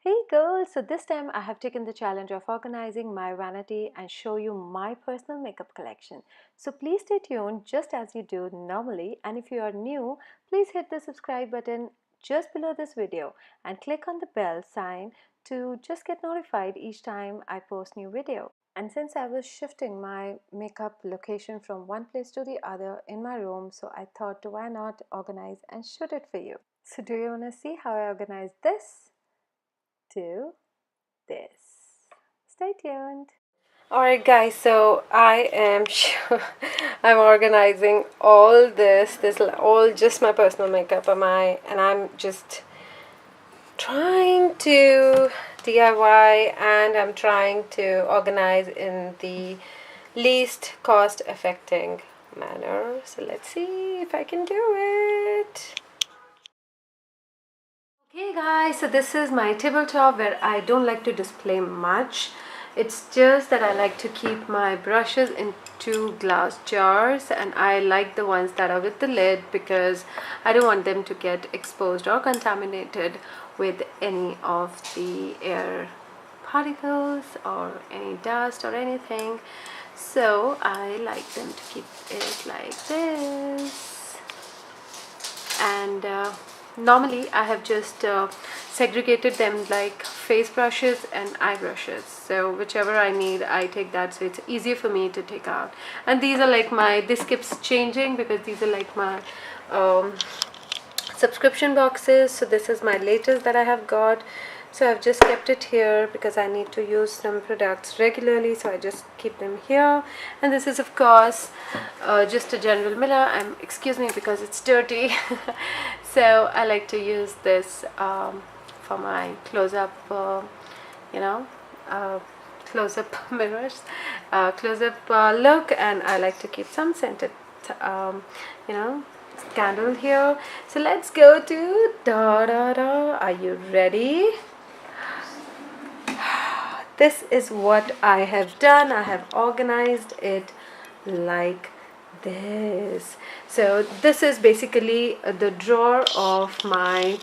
Hey girls, so this time I have taken the challenge of organizing my vanity and show you my personal makeup collection. So please stay tuned just as you do normally, and if you are new, please hit the subscribe button just below this video and click on the bell sign to just get notified each time I post new video. And since I was shifting my makeup location from one place to the other in my room, so I thought why not organize and shoot it for you. So do you want to see how I organize this? To this. Stay tuned. Alright guys, so I am I'm organizing all this is all just my personal makeup and I'm just trying to DIY and I'm trying to organize in the least cost affecting manner. So let's see if I can do it. Okay guys, so this is my tabletop where I don't like to display much. It's just that I like to keep my brushes in two glass jars, and I like the ones that are with the lid because I don't want them to get exposed or contaminated with any of the air particles or any dust or anything. So I like them to keep it like this. And normally I have just segregated them like face brushes and eye brushes, so whichever I need I take that, so it's easier for me to take out. And these are like this keeps changing because these are like my subscription boxes. So this is my latest that I have got, so I've just kept it here because I need to use some products regularly, so I just keep them here. And this is of course just a general mirror. Excuse me because it's dirty. So I like to use this for my close-up close-up mirrors, close-up look. And I like to keep some scented candle here. So let's go to da da da. Are you ready? This is what I have done. I have organized it like this. So this is basically the drawer of my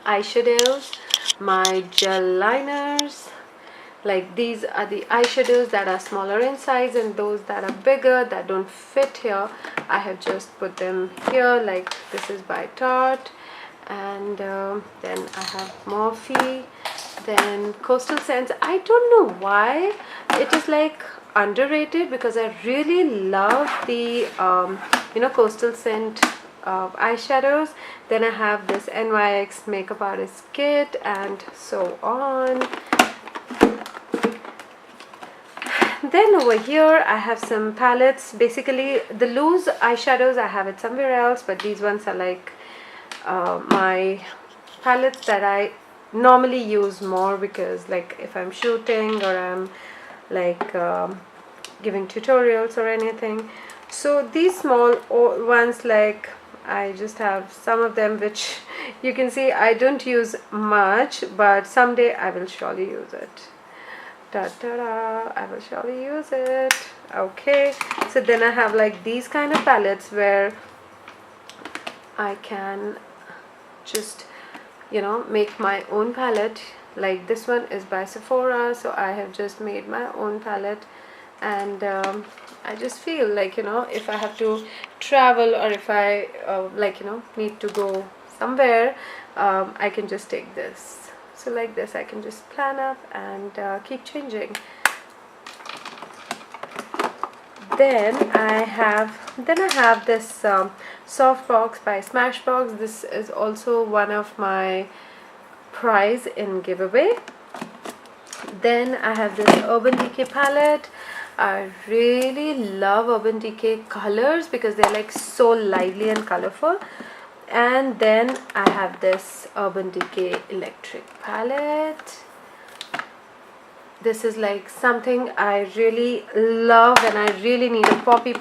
eyeshadows, my gel liners. Like these are the eyeshadows that are smaller in size, and those that are bigger that don't fit here, I have just put them here. Like this is by Tarte, and then I have Morphe, then Coastal Scents. I don't know why it is like underrated because I really love the Coastal Scent eyeshadows. Then I have this NYX makeup artist kit and so on. Then over here I have some palettes. Basically the loose eyeshadows I have it somewhere else, but these ones are like my palettes that I normally use more because like if I'm shooting or I'm like giving tutorials or anything. So these small ones, like I just have some of them which you can see I don't use much, but someday I will surely use it. Ta-da, I will surely use it. Okay, so then I have like these kind of palettes where I can just make my own palette. Like this one is by Sephora, so I have just made my own palette. And I just feel like if I have to travel or if I need to go somewhere, I can just take this. So like this I can just plan up and keep changing. Then I have this soft box by Smashbox. This is also one of my prize in giveaway. Then I have this Urban Decay palette. I really love Urban Decay colors because they're like so lively and colorful. And then I have this Urban Decay electric palette. This is like something I really love, and I really need a poppy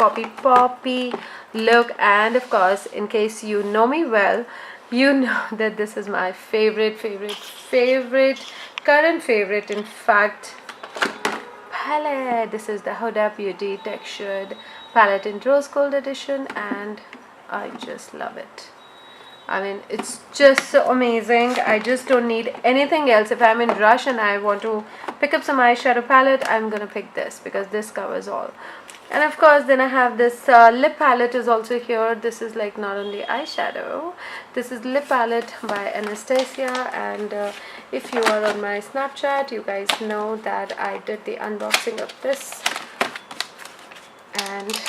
look. And of course, in case you know me well, you know that this is my favorite current favorite in fact palette. This is the Huda Beauty textured palette in rose gold edition, and I just love it. I mean, it's just so amazing. I just don't need anything else. If I'm in rush and I want to pick up some eyeshadow palette, I'm gonna pick this because this covers all. And of course, then I have this lip palette is also here. This is like not only eyeshadow, this is lip palette by Anastasia. And if you are on my Snapchat, you guys know that I did the unboxing of this. And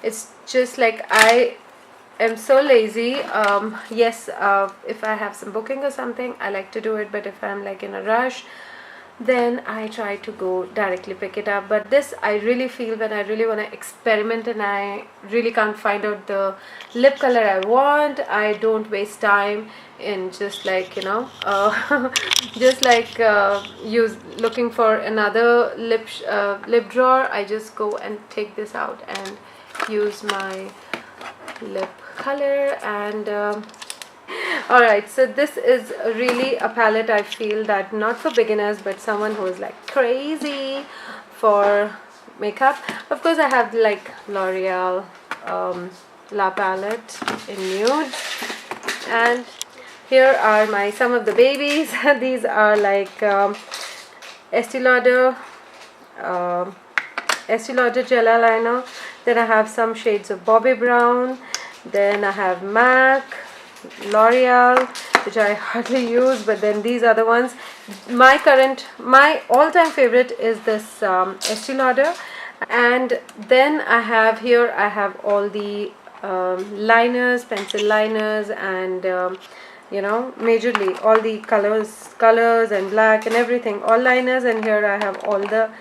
it's just like I am so lazy. Yes, if I have some booking or something, I like to do it, but if I'm like in a rush, then I try to go directly pick it up. But this, I really feel when I really want to experiment and I really can't find out the lip color I want, I don't waste time in just like, you know, just like looking for another lip drawer. I just go and take this out and use my lip color. And alright, so this is really a palette I feel that not for beginners but someone who is like crazy for makeup. Of course, I have like L'Oreal La palette in nude, and here are my some of the babies. These are like Estee Lauder gel eyeliner. Then I have some shades of Bobbi Brown. Then I have MAC, L'Oreal, which I hardly use, but then these are the ones. My all-time favorite is this Estee Lauder. And then I have all the liners, pencil liners, and you know, majorly all the colors and black and everything, all liners. And here I have all the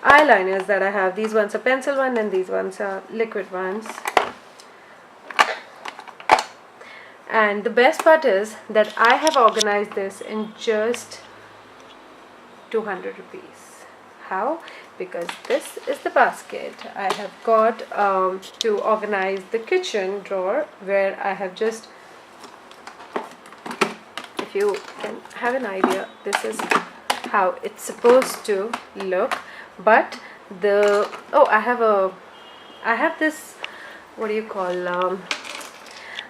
eyeliners that I have. These ones are pencil one and these ones are liquid ones. And the best part is that I have organized this in just 200 rupees. How? Because this is the basket I have got to organize the kitchen drawer, where I have just, if you can have an idea, this is how it's supposed to look. But the I have this, what do you call,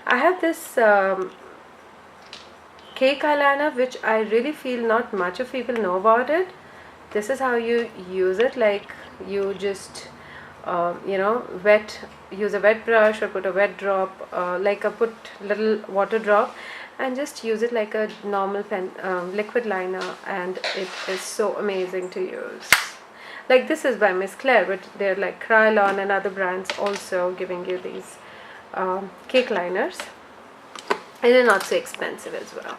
I have this cake eyeliner, which I really feel not much of people know about it. This is how you use it. Like, you just you know, use a wet brush or put a wet drop, put little water drop, and just use it like a normal liquid liner, and it is so amazing to use. Like, this is by Miss Claire, but they're like Krylon and other brands also giving you these cake liners, and they're not so expensive as well.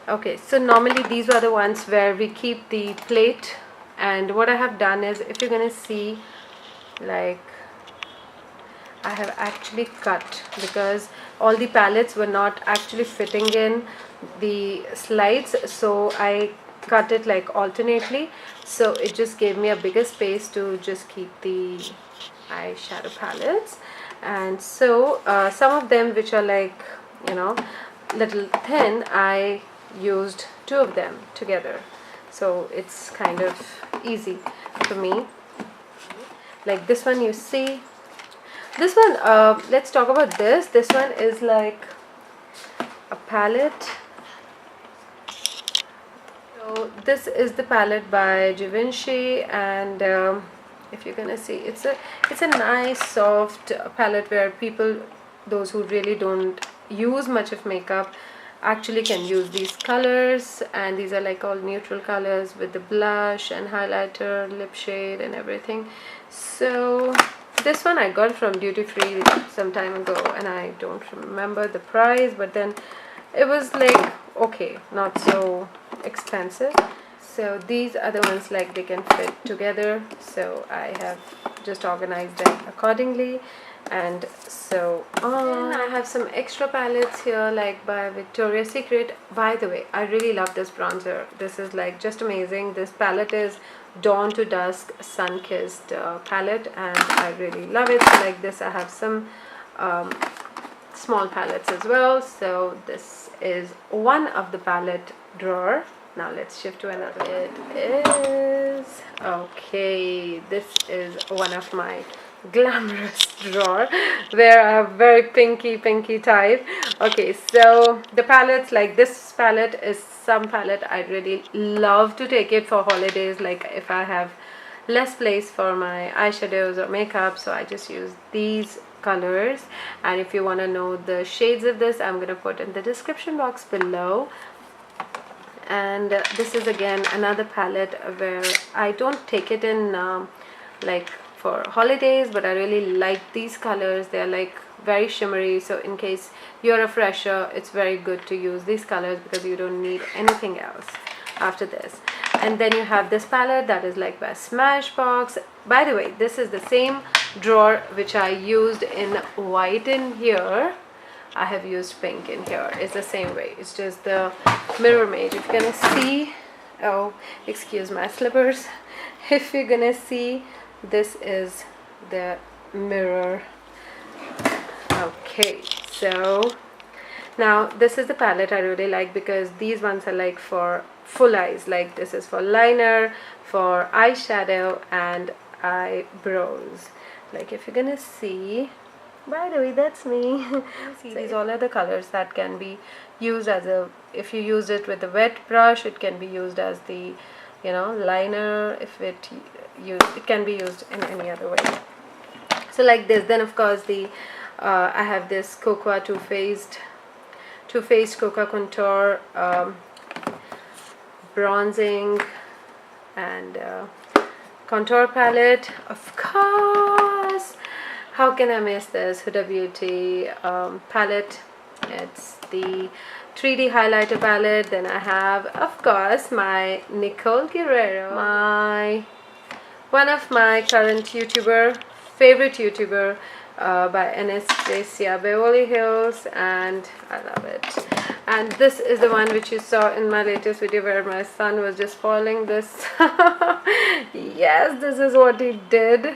Okay, so normally these are the ones where we keep the plate. And what I have done is, if you're gonna see, like, I have actually cut, because all the palettes were not actually fitting in the slides, so I cut it like alternately, so it just gave me a bigger space to just keep the eyeshadow palettes. And so some of them which are like, you know, little thin, I used two of them together, so it's kind of easy for me. Like this one, you see, this one, let's talk about this. This one is like a palette. So this is the palette by Givenchy, and if you're gonna see, it's a nice soft palette where people, those who really don't use much of makeup, actually can use these colors. And these are like all neutral colors with the blush and highlighter, lip shade and everything. So this one I got from duty free some time ago, and I don't remember the price, but then it was like okay, not so expensive. So these are the ones, like, they can fit together, so I have just organized them accordingly. And so on. I have some extra palettes here, like by Victoria's Secret. By the way, I really love this bronzer. This is like just amazing. This palette is Dawn to Dusk Sun-Kissed palette, and I really love it. So like this, I have some small palettes as well. So this is one of the palette drawer. Now let's shift to another. It is okay. This is one of my glamorous drawer where I have very pinky type. Okay, so the palettes, like this palette is some palette I really love to take it for holidays, like if I have less place for my eyeshadows or makeup, so I just use these colors. And if you want to know the shades of this, I'm gonna put in the description box below. And this is again another palette where I don't take it in like for holidays, but I really like these colors. They're like very shimmery, so in case you're a fresher, it's very good to use these colors because you don't need anything else after this. And then you have this palette that is like by Smashbox. By the way, this is the same drawer which I used in white in here. I have used pink in here. It's the same way, it's just the mirror image. If you're gonna see, oh, excuse my slippers, if you're gonna see, this is the mirror. Okay, so now this is the palette I really like because these ones are like for full eyes. Like this is for liner, for eyeshadow and eyebrows. Like if you're gonna see, by the way, that's me. See, these all are the colors that can be used as a, if you use it with a wet brush, it can be used as the, you know, liner. If it can be used in any other way. So like this. Then of course the I have this Cocoa Too Faced Cocoa Contour bronzing and contour palette. Of course, how can I miss this Huda Beauty palette? It's the 3D highlighter palette. Then I have, of course, my Nicole Guerrero, one of my current favorite YouTuber by Anastasia Beverly Hills, and I love it. And this is the one which you saw in my latest video where my son was just spoiling this. Yes, this is what he did.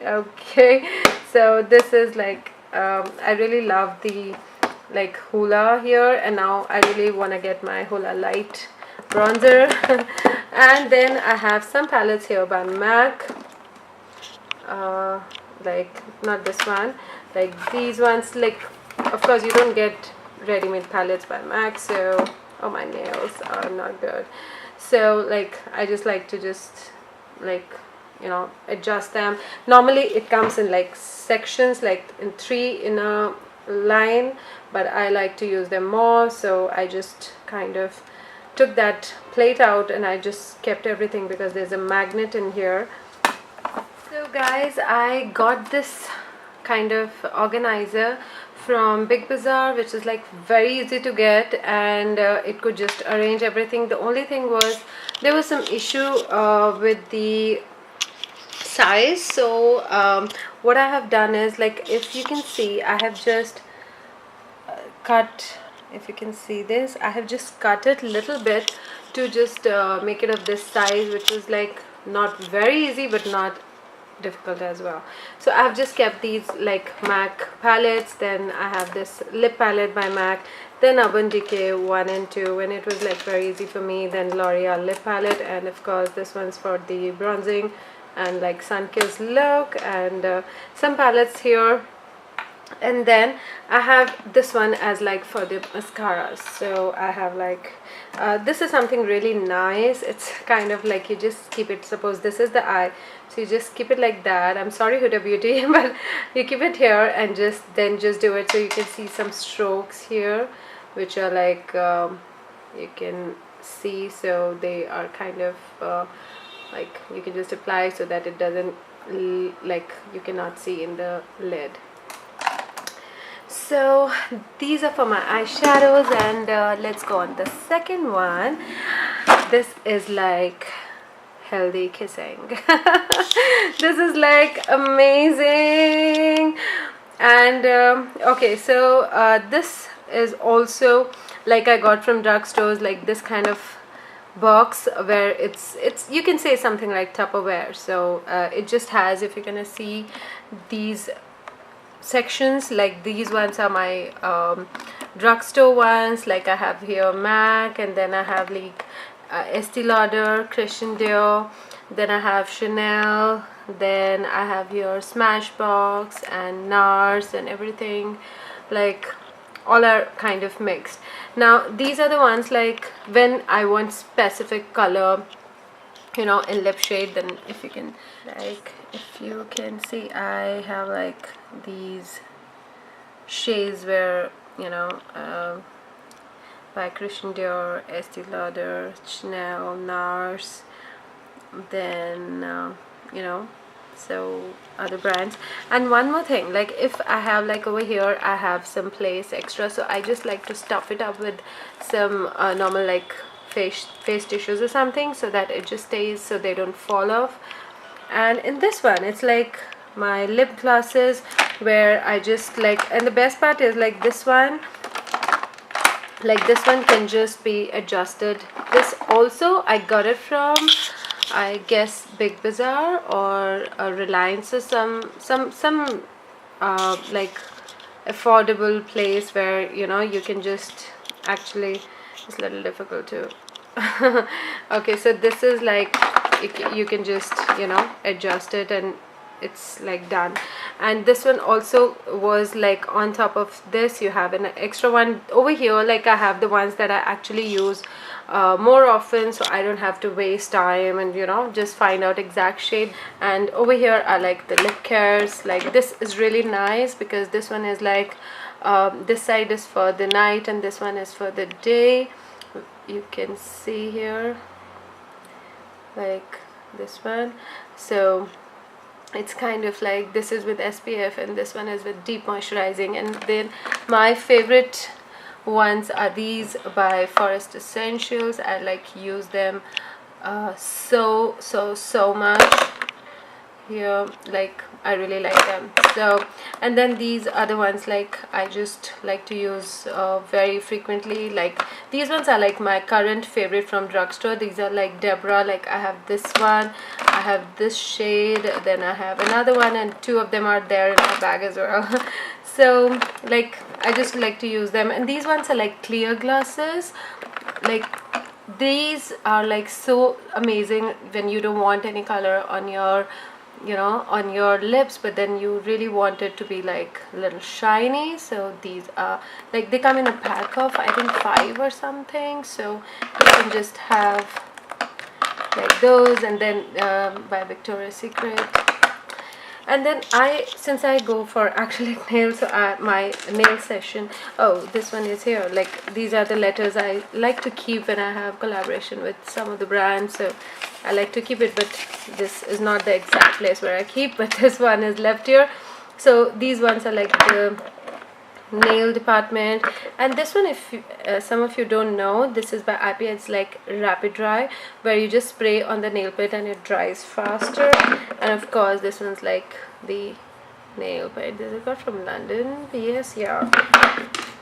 Okay, so this is like I really love the like Hoola here, and now I really want to get my Hoola light bronzer. And then I have some palettes here by MAC, like not this one, like these ones. Like of course you don't get ready-made palettes by MAC, so oh, my nails are not good, so like I just like to just like, you know, adjust them. Normally it comes in like sections, like in 3 in a line, but I like to use them more, so I just kind of took that plate out and I just kept everything because there's a magnet in here. So guys, I got this kind of organizer from Big Bazaar, which is like very easy to get, and it could just arrange everything. The only thing was there was some issue with the size, so what I have done is, like if you can see, I have just cut, if you can see this, I have just cut it a little bit to just make it of this size, which is like not very easy but not difficult as well. So I've just kept these like MAC palettes. Then I have this lip palette by MAC, then Urban Decay 1 and 2 when it was like very easy for me, then L'Oreal lip palette, and of course this one's for the bronzing and like sun-kissed look, and some palettes here. And then I have this one as like for the mascaras. So I have like this is something really nice. It's kind of like you just keep it, suppose this is the eye, so you just keep it like that. I'm sorry Huda Beauty, but you keep it here and just do it. So you can see some strokes here which are like you can see, so they are kind of like you can just apply so that it doesn't like you cannot see in the lid. So these are for my eyeshadows, and let's go on the second one. This is like healthy kissing. This is like amazing. And okay, so this is also like I got from drugstores, like this kind of box where it's you can say something like Tupperware. So it just has, if you're gonna see these sections, like these ones are my drugstore ones, like I have here MAC, and then I have like Estee Lauder, Christian Dior, then I have Chanel, then I have here Smashbox and NARS and everything, like all are kind of mixed. Now these are the ones like when I want specific color, you know, in lip shade, then if you can, like if you can see, I have like these shades where, you know, by Christian Dior, Estee Lauder, Chanel, NARS, then you know, so other brands. And one more thing, like if I have like over here I have some place extra, so I just like to stuff it up with some normal like face tissues or something, so that it just stays, so they don't fall off. And in this one it's like my lip glosses, where I just like, and the best part is like this one, like this one can just be adjusted. This also I got it from, I guess, Big Bazaar or Reliance, or some like affordable place where, you know, you can just actually, it's a little difficult to okay, so this is like you can just, you know, adjust it and it's like done. And this one also was like on top of this you have an extra one over here. Like I have the ones that I actually use more often, so I don't have to waste time and, you know, just find out exact shade. And over here are like the lip cares. Like this is really nice because this one is like this side is for the night and this one is for the day. You can see here like this one, so it's kind of like this is with SPF and this one is with deep moisturizing. And then my favorite ones are these by Forest Essentials. I like use them so much here, like I really like them. So, and then these are the ones like I just like to use very frequently. Like these ones are like my current favorite from drugstore. These are like Deborah, like I have this one, I have this shade, then I have another one, and two of them are there in my bag as well. So like I just like to use them. And these ones are like clear glosses. Like these are like so amazing when you don't want any color on your, you know, on your lips, but then you really want it to be like a little shiny. So these are like, they come in a pack of I think 5 or something, so you can just have like those. And then by Victoria's Secret. And then since I go for acrylic nails, so my nail session, oh, this one is here. Like these are the letters I like to keep when I have collaboration with some of the brands, so I like to keep it, but this is not the exact place where I keep, but this one is left here. So these ones are like the nail department. And this one, if you, some of you don't know, this is by IP. It's like rapid dry, where you just spray on the nail bed and it dries faster. And of course this one's like the nail bed. This is got from London. Yes, yeah.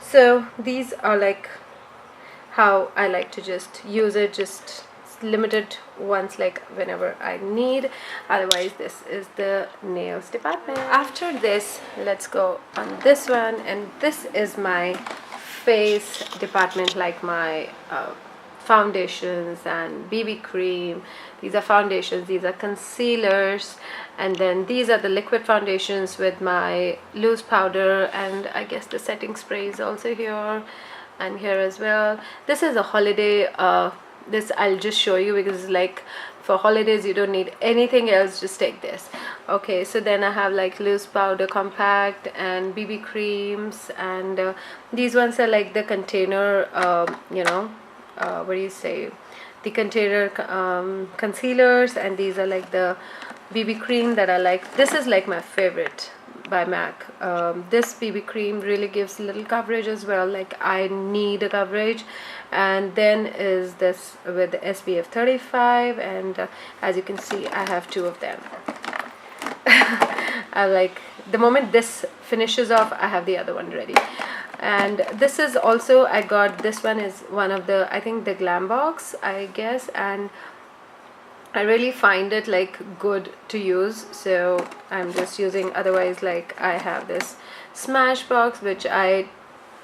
So these are like how I like to just use it, just limited ones like whenever I need. Otherwise this is the nails department. After this, let's go on this one, and this is my face department, like my foundations and BB cream. These are foundations, these are concealers, and then these are the liquid foundations with my loose powder, and I guess the setting spray is also here and here as well. This is a holiday this I'll just show you because like for holidays you don't need anything else, just take this. Okay, so then I have like loose powder compact and BB creams, and these ones are like the container you know, what do you say, the container concealers, and these are like the BB cream that I like. This is like my favorite by MAC. This BB cream really gives little coverage as well, like I need a coverage. And then is this with the SPF 35, and as you can see I have 2 of them. I like, the moment this finishes off I have the other one ready. And this is also, I got this one is one of the, I think the Glam Box, I guess, and I really find it like good to use, so I'm just using. Otherwise, like I have this Smashbox which I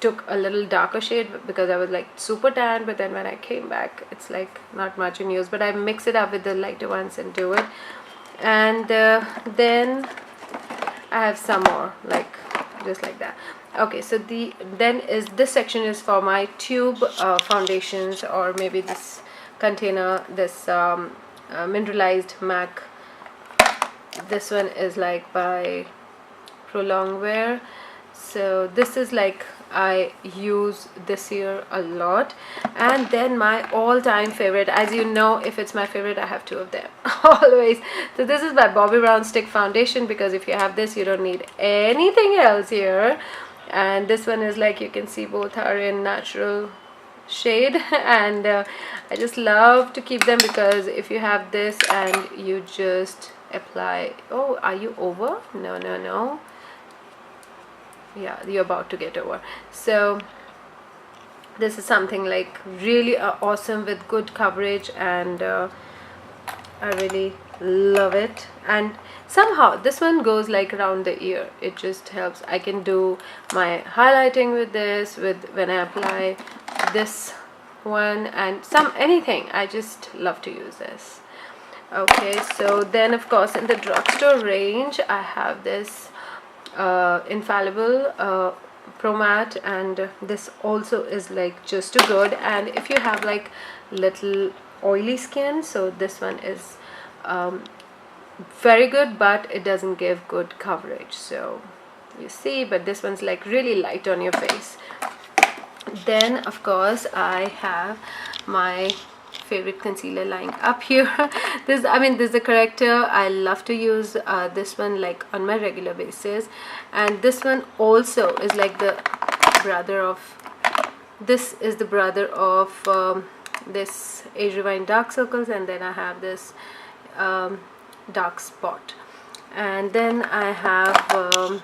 took a little darker shade because I was like super tan, but then when I came back it's like not much in use, but I mix it up with the lighter ones and do it. And then I have some more, like just like that. Okay, so this section is for my tube foundations, or maybe this container, this mineralized MAC. This one is like by Prolong Wear. So this is like I use this year a lot. And then my all-time favorite, as you know, if it's my favorite, I have two of them always. So this is my Bobbi Brown Stick Foundation, because if you have this, you don't need anything else here. And this one is like, you can see both are in natural shade, and I just love to keep them, because if you have this and you just apply, oh, are you over? No, yeah, you're about to get over. So this is something like really awesome with good coverage, and I really love it. And somehow this one goes like around the ear. It just helps. I can do my highlighting with this, with when I apply this one, and anything. I just love to use this. Okay, so then of course in the drugstore range I have this Infallible Pro Matte, and this also is like just too good. And if you have like little oily skin, so this one is very good, but it doesn't give good coverage, so you see. But this one's like really light on your face. Then of course I have my favorite concealer lying up here. This is a corrector. I love to use this one like on my regular basis. And this one also is like the brother of, this is the brother of this Age Rewind Dark Circles, and then I have this dark spot. And then I have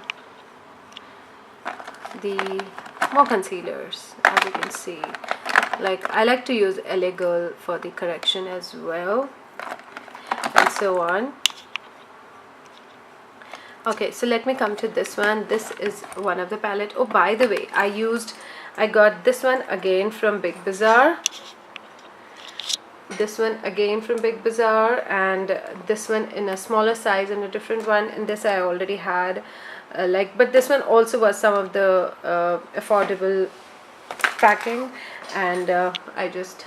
the more concealers, as you can see. Like I like to use LA Girl for the correction as well, and so on. Okay, so let me come to this one. This is one of the palette. Oh, by the way, I got this one again from Big Bazaar. This one again from Big Bazaar, and this one in a smaller size and a different one. And this I already had, but this one also was some of the affordable packing, and I just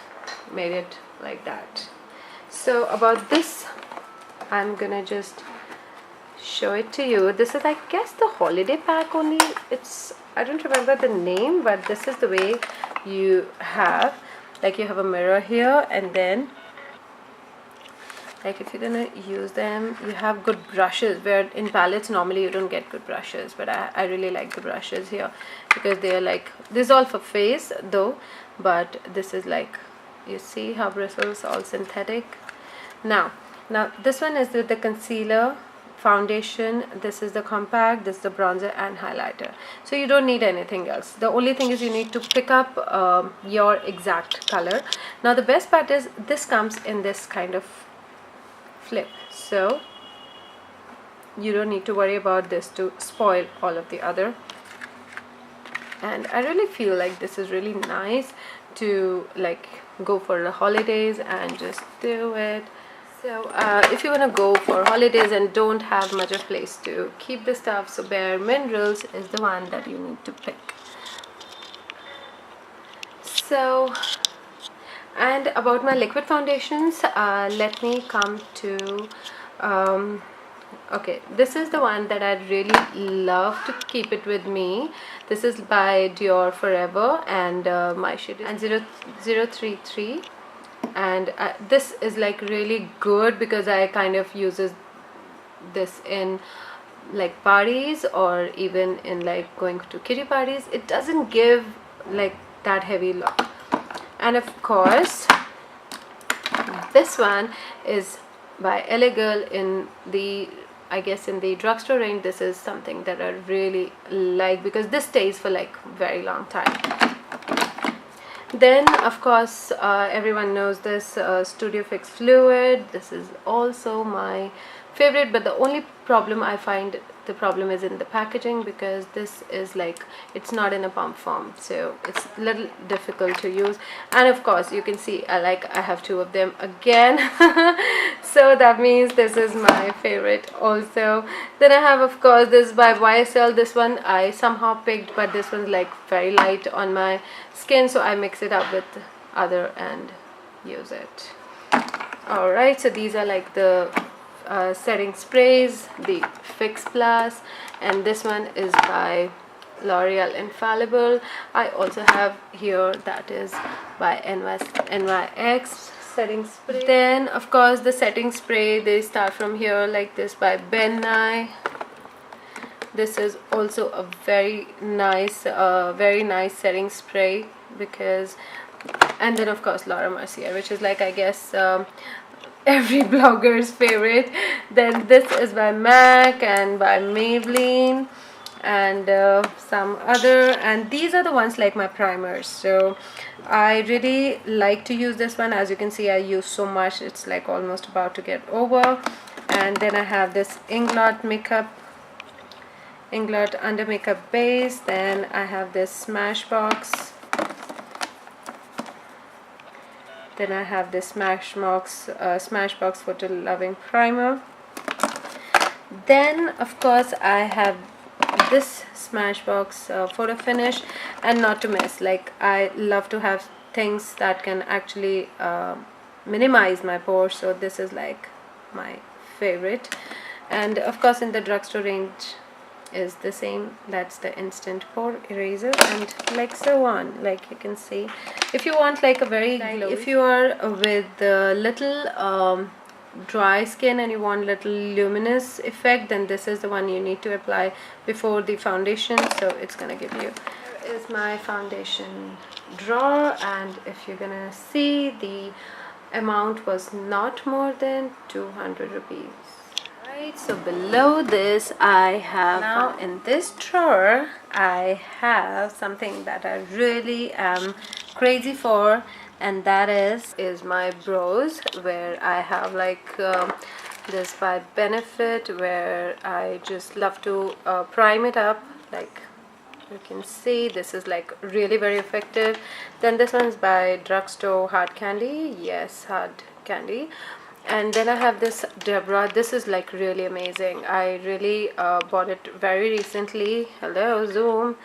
made it like that. So about this, I'm gonna just show it to you. This is, I guess, the holiday pack only. I don't remember the name, but this is the way you have, like, you have a mirror here, and then like if you're gonna use them, you have good brushes, where in palettes normally you don't get good brushes, but I really like the brushes here, because they are like, this is all for face though, but this is like, you see how bristles, all synthetic. Now this one is with the concealer, foundation, this is the compact, this is the bronzer and highlighter. So you don't need anything else. The only thing is you need to pick up your exact color. Now the best part is this comes in this kind of flip, so you don't need to worry about this to spoil all of the other. And I really feel like this is really nice to like go for the holidays and just do it. So if you want to go for holidays and don't have much of place to keep the stuff, so Bare Minerals is the one that you need to pick. So, and about my liquid foundations, let me come to okay, this is the one that I really love to keep it with me. This is by Dior Forever, and my shade is 033, and this is like really good because I kind of uses this in like parties, or even in like going to kitty parties. It doesn't give like that heavy look. And of course this one is by LA Girl in the, I guess, in the drugstore range. This is something that I really like because this stays for like very long time. Then of course everyone knows this Studio Fix Fluid. This is also my favorite, but the only problem I find the problem is in the packaging, because this is like, it's not in a pump form, so it's a little difficult to use. And of course you can see I have two of them again. So that means this is my favorite also. Then I have, of course, this by YSL. This one I somehow picked, but this one's like very light on my skin, so I mix it up with other and use it. Alright, so these are like the setting sprays, the Fix Plus, and this one is by L'Oreal Infallible. I also have here, that is by NYX setting spray. Then of course the setting spray, they start from here, like this by Ben Nye. This is also a very nice setting spray, because, and then of course Laura Mercier, which is like, I guess, every blogger's favorite. Then this is by MAC and by Maybelline and some other, and these are the ones like my primers. So I really like to use this one. As you can see, I use so much, it's like almost about to get over. And then I have this Inglot under makeup base. Then I have this Smashbox. Then I have this Smashbox Photo Loving Primer. Then of course I have this Smashbox Photo Finish, and not to miss, like I love to have things that can actually minimize my pores, so this is like my favorite. And of course in the drugstore range is the same, that's the instant pore eraser, and like so on. Like you can see, if you want like a very glowy, if you are with a little dry skin and you want little luminous effect, then this is the one you need to apply before the foundation, so it's gonna give you. Here is my foundation drawer, and if you're gonna see, the amount was not more than 200 rupees. Right, so below this I have, now in this drawer I have something that I really am crazy for, and that is my brows, where I have like this by Benefit, where I just love to prime it up. Like you can see, this is like really very effective. Then this one's by Drugstore Hard Candy, yes, Hard Candy. And then I have this Deborah. This is like really amazing. I really bought it very recently. Hello Zoom.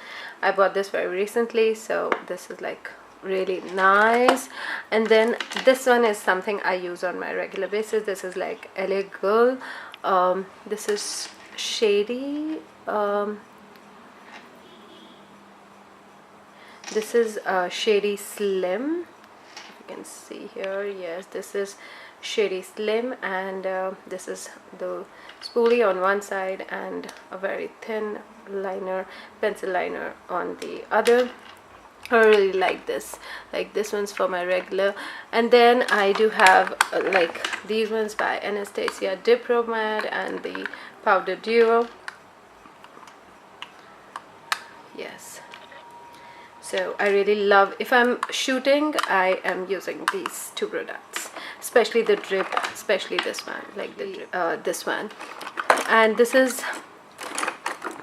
I bought this very recently, so this is like really nice. And then this one is something I use on my regular basis. This is like LA Girl. This is shady. This is Shady Slim. You can see here, yes, this is Shady Slim, and this is the spoolie on one side and a very thin liner, pencil liner on the other. I really like this. Like this one's for my regular. And then I do have like these ones by Anastasia, Dip Pomade and the Powder Duo. Yes. So I really love, if I'm shooting, I am using these two products, especially the drip, especially this one, like the drip, this one. And this is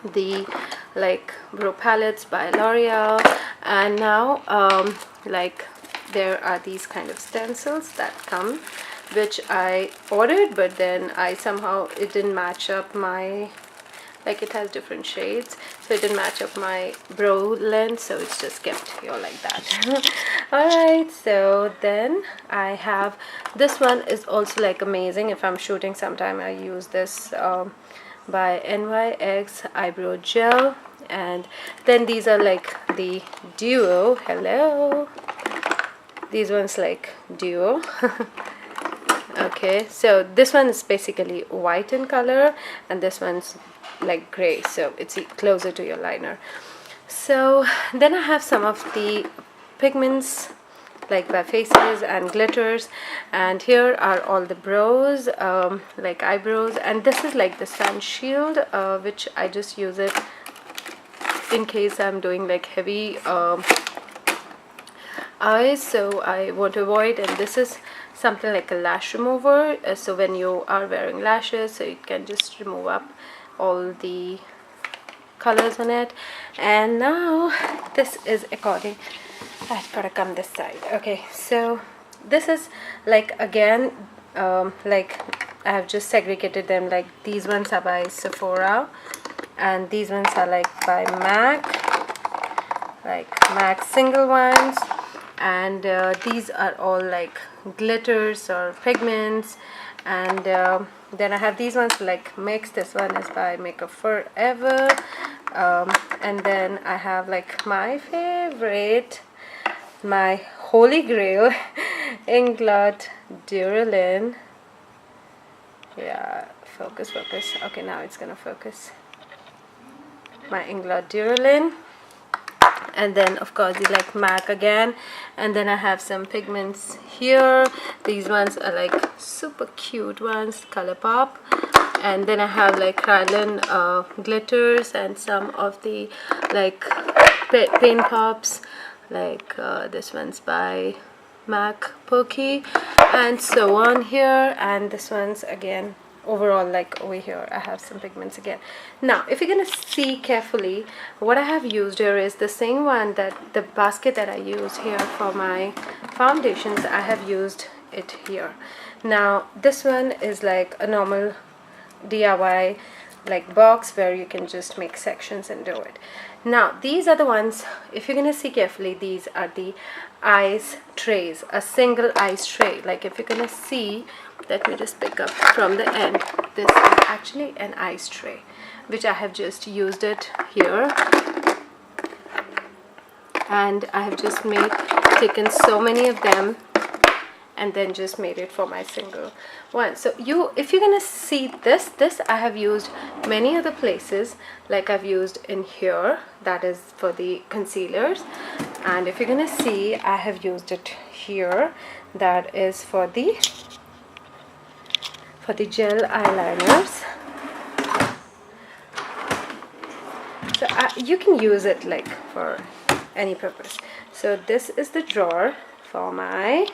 the like brow palettes by L'Oreal. And now like there are these kind of stencils that come, which I ordered, but then I somehow, it didn't match up my, like it has different shades, so it didn't match up my brow length, so it's just kept here like that. Alright, so then I have, this one is also like amazing. If I'm shooting sometime, I use this by NYX eyebrow gel. And then these are like the duo. Hello, these ones like duo. Okay, so this one is basically white in color, and this one's like gray, so it's closer to your liner. So then I have some of the pigments like by Faces and Glitters, and here are all the brows, like eyebrows. And this is like the Sun Shield, which I just use it in case I'm doing like heavy eyes, so I want to avoid. And this is something like a lash remover, so when you are wearing lashes, so it can just remove up all the colors on it. And now this is according, I've got to come this side. Okay, so this is like, again, like I have just segregated them. Like these ones are by Sephora and these ones are like by MAC single ones, and these are all like glitters or pigments. And then I have these ones like mixed. This one is by Makeup Forever, and then I have like my favorite, my holy grail, Inglot Duralin. Yeah, focus. Okay, now it's gonna focus. My Inglot Duralin. And then of course you like MAC again. And then I have some pigments here. These ones are like super cute ones, ColourPop. And then I have like Krylon glitters and some of the like paint pops, like this one's by MAC Pokey, and so on here. And this one's again, overall, like over here I have some pigments again. Now if you're gonna see carefully, what I have used here is the same one, that the basket that I use here for my foundations, I have used it here. Now this one is like a normal DIY like box where you can just make sections and do it. Now these are the ones, if you're gonna see carefully, these are the ice trays, a single ice tray. Like if you're gonna see, let me just pick up from the end. This is actually an ice tray, which I have just used it here, and I have just taken so many of them and then just made it for my single one. So if you're gonna see this I have used many other places. Like I've used in here, that is for the concealers, and if you're gonna see, I have used it here, that is for the gel eyeliners. So you can use it like for any purpose. So this is the drawer for my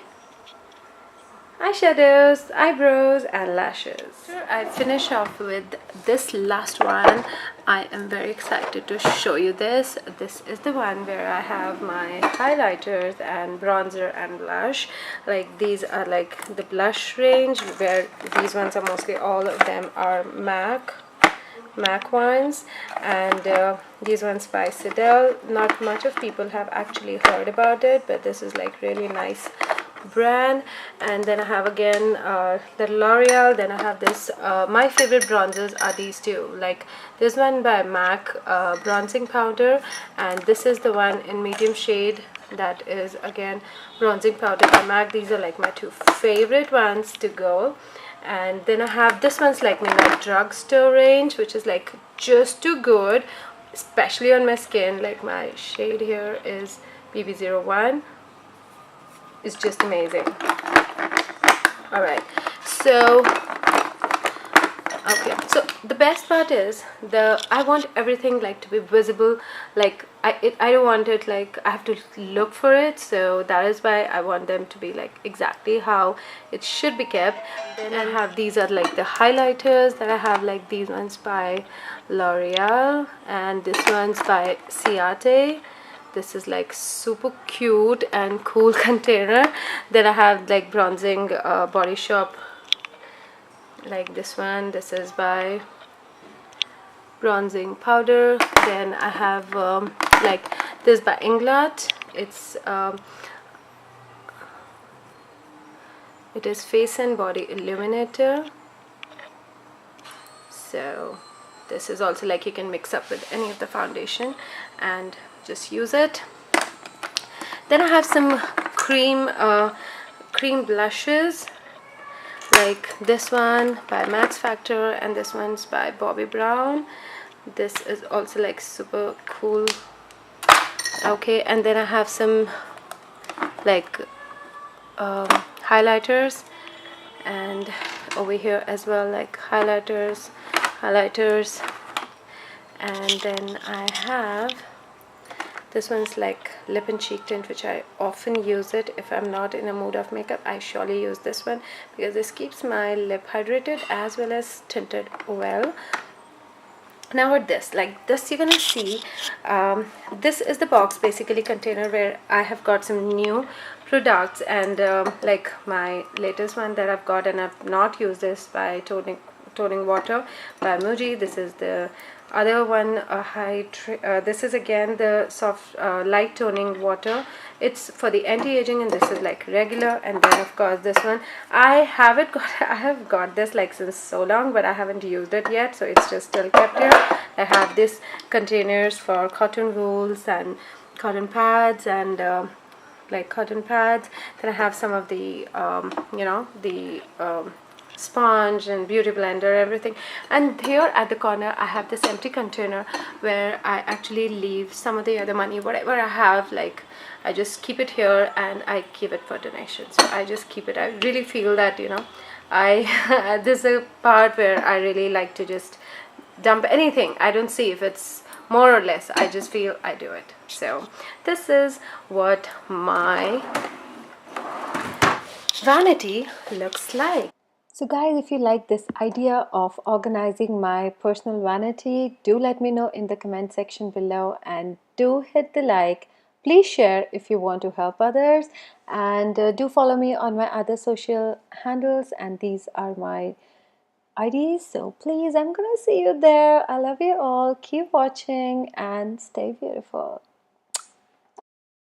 eyeshadows, eyebrows and lashes. I finish off with this last one. I am very excited to show you this. This is the one where I have my highlighters and bronzer and blush. Like these are like the blush range, where these ones are mostly, all of them are MAC ones, and these ones by Sidel. Not much of people have actually heard about it, but this is like really nice brand. And then I have again the L'Oreal. Then I have this, my favorite bronzers are these two, like this one by MAC bronzing powder, and this is the one in medium shade, that is again bronzing powder by MAC. These are like my two favorite ones to go. And then I have this one's like my drugstore range, which is like just too good, especially on my skin. Like my shade here is BB01. It's just amazing. Alright, so okay, so the best part is I want everything like to be visible. Like I don't want it like I have to look for it, so that is why I want them to be like exactly how it should be kept. Then I have, these are like the highlighters that I have, like these ones by L'Oreal and this one's by Ciate. This is like super cute and cool container. Then I have like bronzing Body Shop, like this one. This is by bronzing powder. Then I have like this by Inglot. It is Face and Body Illuminator. So this is also like you can mix up with any of the foundation and just use it. Then I have some cream blushes, like this one by Max Factor and this one's by Bobbi Brown. This is also like super cool. Okay, and then I have some like highlighters, and over here as well, like highlighters, and then I have this one's like lip and cheek tint, which I often use it if I'm not in a mood of makeup. I surely use this one because this keeps my lip hydrated as well as tinted well. Now with this, like this, you're gonna see this is the box, basically container, where I have got some new products, and like my latest one that I've got, and I've not used this, by toning water by Muji. This is the other one, this is again the soft light toning water. It's for the anti-aging, and this is like regular. And then of course this one, I haven't got I have got this like since so long, but I haven't used it yet, so it's just still kept here. I have this containers for cotton wools and cotton pads, and like cotton pads. Then I have some of the the sponge and beauty blender, everything. And here at the corner I have this empty container where I actually leave some of the other money, whatever I have, like I just keep it here and I keep it for donation. So I just keep it. I really feel that, I this is a part where I really like to just dump anything. I don't see if it's more or less, I just feel I do it. So this is what my vanity looks like. So guys, if you like this idea of organizing my personal vanity, do let me know in the comment section below, and do hit the like. Please share if you want to help others, and do follow me on my other social handles, and these are my IDs. So please, I'm gonna see you there. I love you all. Keep watching and stay beautiful.